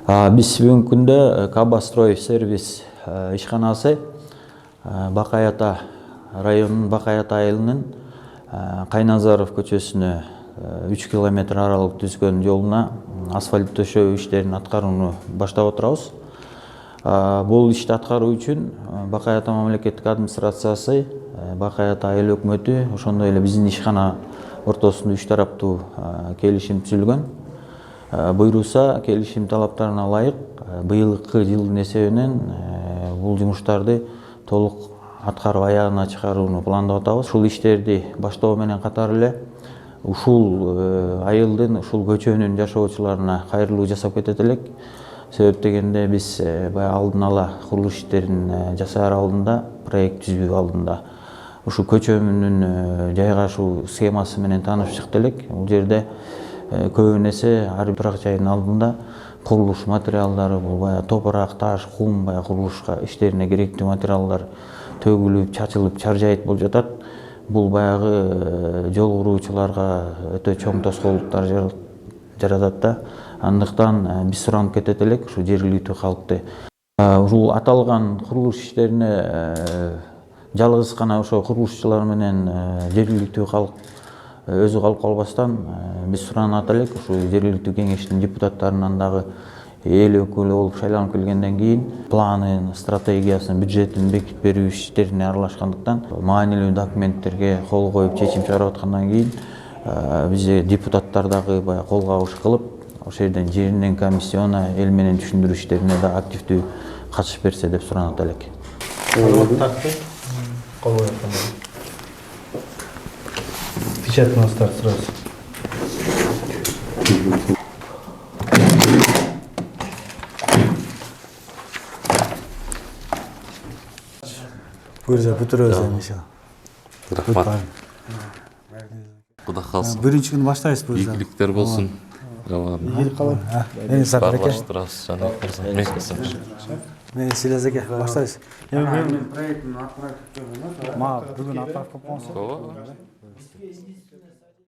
Биз бүгүнкү күндө Каба строй сервис ишканасы Бакай Ата районунун Бакай Ата айылынын Кайназаров көчөсүнө 3 километр аралык түзгөн жолуна асфальт төшөө иштерин аткарууну баштап отурабыз. Бул ишти аткаруу үчүн Бакай Ата мамлекеттик администрациясы, Бакай Ата айыл өкмөтү, ошондой эле биздин ишкана ортосунда 3 тараптуу келишим түзүлгөн. Буйруса келишим талаптарына ылайык быйылкы жылдын эсебинен бул жумуштарды толук аткарып аягына чыгарууну пландап атабыз. Ушул иштерди баштоо менен катар эле ушул айылдын, ушул көчөнүн жашоочуларына кайрылуу жасап кетет элек. Себеп дегенде биз баягы алдын ала курулуш иштерин жасаар алдында, проект түзүү алдында ушу көчөнүн жайгашуу схемасы менен таанышып чыкты элек. Бул жерде көбүн эсе ар бир турак жайдын алдында курулуш материалдары, бул баягы топурак, таш, кум, баягы курулушка иштерине керектүү материалдар төгүлүп, чачылып, чаржайыт болуп жатат. Бул баягы жол куруучуларга өтө чоң тоскоолдуктар жаратат да. Андыктан биз суранып кетет элек ушу жергиликтүү калкты. Ушул аталган курулуш иштерине жалгыз гана ошо курулушчулар менен жергиликтүү калк өзү калып калбастан биз суранат элек ушу жергиликтүү кеңештин депутаттарынан дагы эл өкүлү болуп шайланып келгенден кийин планын, стратегиясын, бюджетин бекитип берүү иштерине аралашкандыктан маанилүү документтерге кол коюп чечим чыгарып аткандан кийин бизде депутаттар дагы баягы кол кабыш кылып ошол жерден жеринен комиссионно эл менен түшүндүрүү иштерине да активдүү катышып берсе деп суранат элек. Печатный старт сразу. Бuyursa бүтүрөбүз эми иншалла. Рахмат. Кудай калсын. Биринчи күнү баштайбыз бuyursa. Ийгиликтер болсун. Ийгилик калат. Мени сапар эке. Барлаштырабыз, жанагы мырза. Мени Силез эке, баштайбыз. Проектин отправка бүгүн отправка болсун.